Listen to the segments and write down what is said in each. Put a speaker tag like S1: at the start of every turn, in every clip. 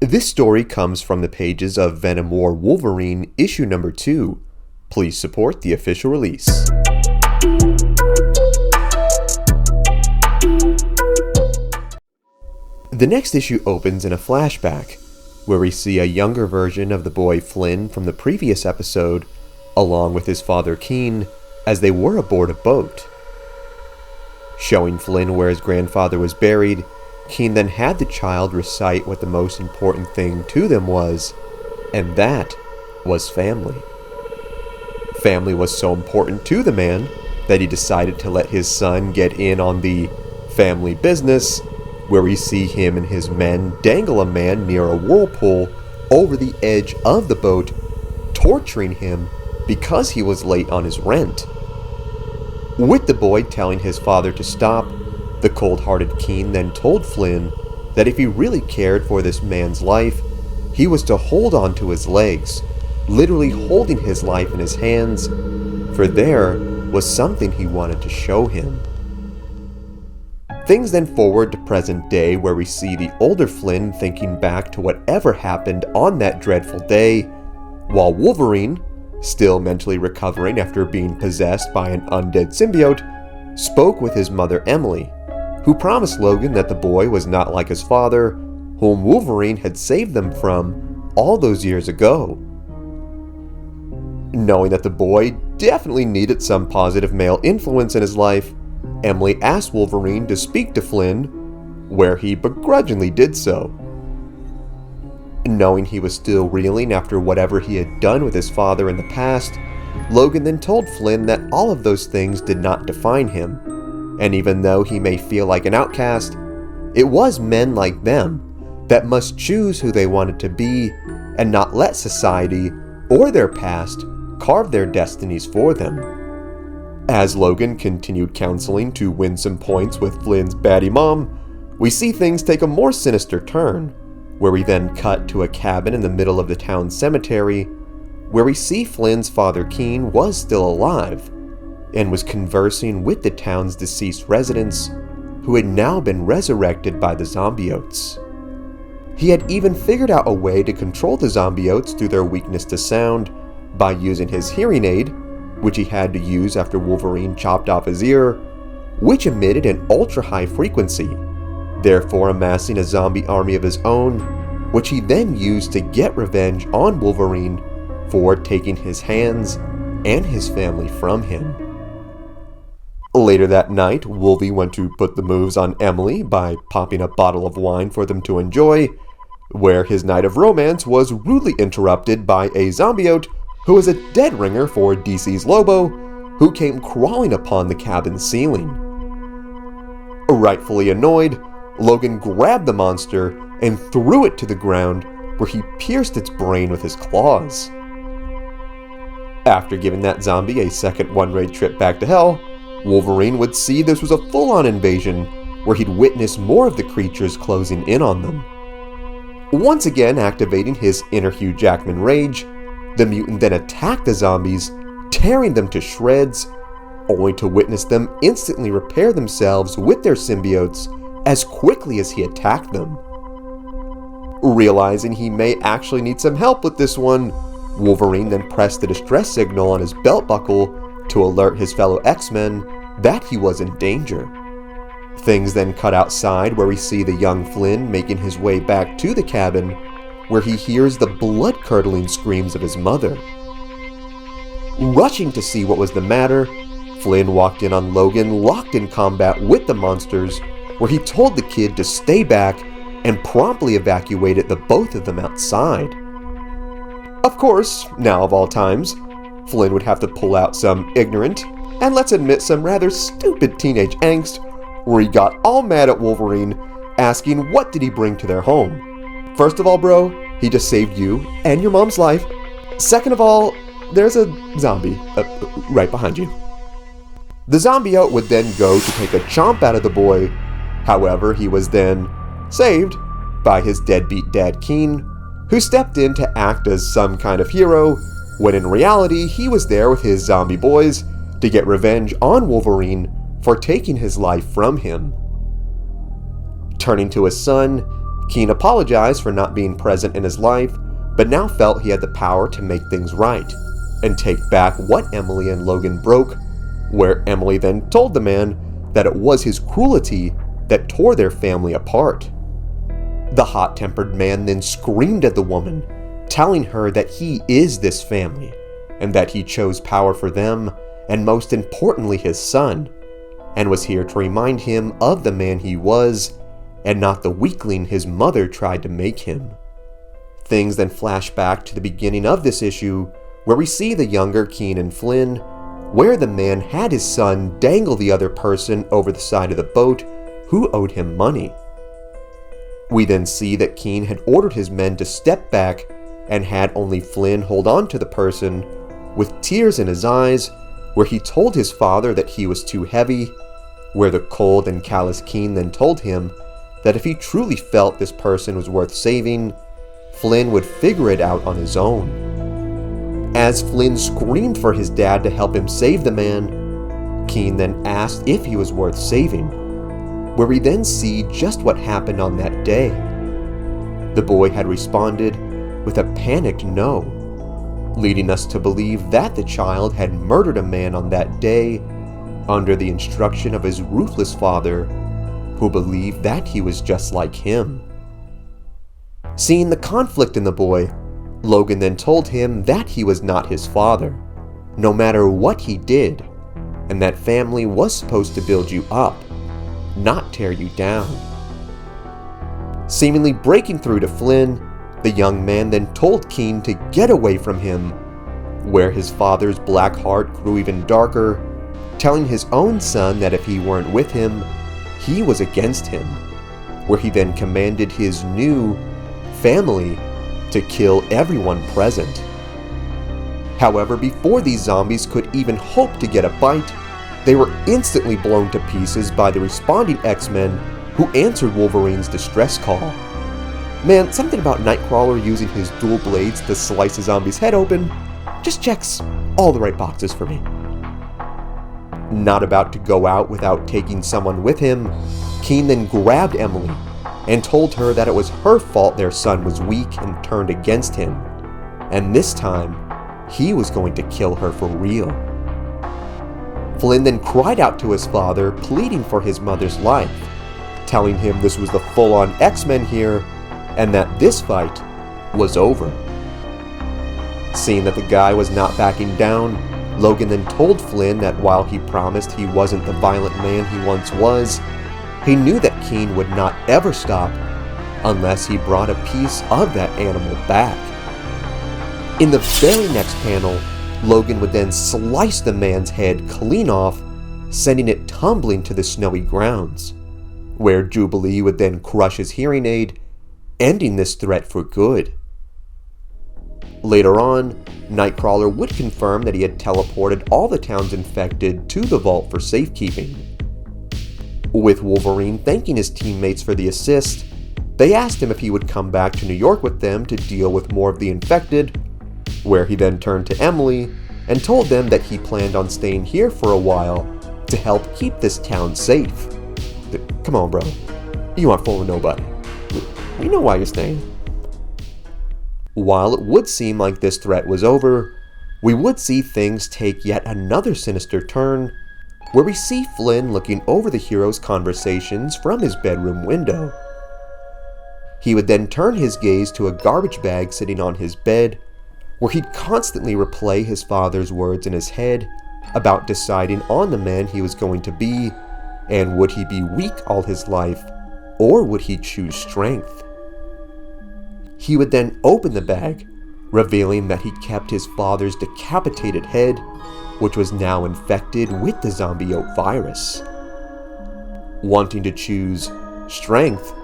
S1: This story comes from the pages of Venom War Wolverine Issue number 2. Please support the official release. The next issue opens in a flashback, where we see a younger version of the boy Flynn from the previous episode, along with his father Keen, as they were aboard a boat. Showing Flynn where his grandfather was buried, Keen then had the child recite what the most important thing to them was, and that was family. Family was so important to the man that he decided to let his son get in on the family business, where we see him and his men dangle a man near a whirlpool over the edge of the boat, torturing him because he was late on his rent. With the boy telling his father to stop, the cold-hearted Keen then told Flynn that if he really cared for this man's life, he was to hold on to his legs, literally holding his life in his hands, for there was something he wanted to show him. Things then forward to present day, where we see the older Flynn thinking back to whatever happened on that dreadful day, while Wolverine, still mentally recovering after being possessed by an undead symbiote, spoke with his mother Emily, who promised Logan that the boy was not like his father, whom Wolverine had saved them from all those years ago. Knowing that the boy definitely needed some positive male influence in his life, Emily asked Wolverine to speak to Flynn, where he begrudgingly did so. Knowing he was still reeling after whatever he had done with his father in the past, Logan then told Flynn that all of those things did not define him, and even though he may feel like an outcast, it was men like them that must choose who they wanted to be and not let society or their past carve their destinies for them. As Logan continued counseling to win some points with Flynn's baddie mom, we see things take a more sinister turn, where we then cut to a cabin in the middle of the town cemetery, where we see Flynn's father Keen was still alive, and was conversing with the town's deceased residents, who had now been resurrected by the Symbiotes. He had even figured out a way to control the Symbiotes through their weakness to sound by using his hearing aid, which he had to use after Wolverine chopped off his ear, which emitted an ultra-high frequency, therefore amassing a zombie army of his own, which he then used to get revenge on Wolverine for taking his hands and his family from him. Later that night, Wolvie went to put the moves on Emily by popping a bottle of wine for them to enjoy, where his night of romance was rudely interrupted by a zombiote who was a dead ringer for DC's Lobo, who came crawling upon the cabin's ceiling. Rightfully annoyed, Logan grabbed the monster and threw it to the ground, where he pierced its brain with his claws. After giving that zombie a second one-way trip back to hell, Wolverine would see this was a full-on invasion, where he'd witness more of the creatures closing in on them. Once again activating his inner Hugh Jackman rage, the mutant then attacked the zombies, tearing them to shreds, only to witness them instantly repair themselves with their symbiotes as quickly as he attacked them. Realizing he may actually need some help with this one, Wolverine then pressed the distress signal on his belt buckle to alert his fellow X-Men that he was in danger. Things then cut outside, where we see the young Flynn making his way back to the cabin, where he hears the blood-curdling screams of his mother. Rushing to see what was the matter, Flynn walked in on Logan locked in combat with the monsters, where he told the kid to stay back and promptly evacuated the both of them outside. Of course, now of all times, Flynn would have to pull out some ignorant, and let's admit some rather stupid teenage angst, where he got all mad at Wolverine, asking what did he bring to their home. First of all, bro, he just saved you and your mom's life. Second of all, there's a zombie right behind you. The zombiote would then go to take a chomp out of the boy. However, he was then saved by his deadbeat dad Keen, who stepped in to act as some kind of hero, when in reality he was there with his zombie boys to get revenge on Wolverine for taking his life from him. Turning to his son, Keene apologized for not being present in his life, but now felt he had the power to make things right and take back what Emily and Logan broke, where Emily then told the man that it was his cruelty that tore their family apart. The hot-tempered man then screamed at the woman, telling her that he is this family, and that he chose power for them, and most importantly his son, and was here to remind him of the man he was, and not the weakling his mother tried to make him. Things then flash back to the beginning of this issue, where we see the younger Keene and Flynn, where the man had his son dangle the other person over the side of the boat who owed him money. We then see that Keene had ordered his men to step back and had only Flynn hold on to the person, with tears in his eyes, where he told his father that he was too heavy, where the cold and callous Keene then told him that if he truly felt this person was worth saving, Flynn would figure it out on his own. As Flynn screamed for his dad to help him save the man, Keene then asked if he was worth saving, where we then see just what happened on that day. The boy had responded with a panicked no, leading us to believe that the child had murdered a man on that day under the instruction of his ruthless father, who believed that he was just like him. Seeing the conflict in the boy, Logan then told him that he was not his father, no matter what he did, and that family was supposed to build you up, not tear you down. Seemingly breaking through to Flynn, the young man then told Keene to get away from him, where his father's black heart grew even darker, telling his own son that if he weren't with him, he was against him, where he then commanded his new family to kill everyone present. However, before these zombies could even hope to get a bite, they were instantly blown to pieces by the responding X-Men who answered Wolverine's distress call. Man, something about Nightcrawler using his dual blades to slice a zombie's head open just checks all the right boxes for me. Not about to go out without taking someone with him, Keene then grabbed Emily and told her that it was her fault their son was weak and turned against him, and this time, he was going to kill her for real. Flynn then cried out to his father, pleading for his mother's life, telling him this was the full-on X-Men here, and that this fight was over. Seeing that the guy was not backing down, Logan then told Flynn that while he promised he wasn't the violent man he once was, he knew that Keene would not ever stop unless he brought a piece of that animal back. In the very next panel, Logan would then slice the man's head clean off, sending it tumbling to the snowy grounds, where Jubilee would then crush his hearing aid, ending this threat for good. Later on, Nightcrawler would confirm that he had teleported all the town's infected to the vault for safekeeping. With Wolverine thanking his teammates for the assist, they asked him if he would come back to New York with them to deal with more of the infected, where he then turned to Emily and told them that he planned on staying here for a while to help keep this town safe. Come on, bro. You aren't fooling nobody. We know why you're staying. While it would seem like this threat was over, we would see things take yet another sinister turn, where we see Flynn looking over the hero's conversations from his bedroom window. He would then turn his gaze to a garbage bag sitting on his bed, where he'd constantly replay his father's words in his head about deciding on the man he was going to be, and would he be weak all his life, or would he choose strength? He would then open the bag, revealing that he kept his father's decapitated head, which was now infected with the symbiote virus. Wanting to choose strength,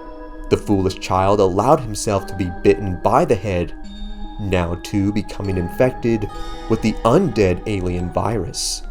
S1: the foolish child allowed himself to be bitten by the head, now too becoming infected with the undead alien virus.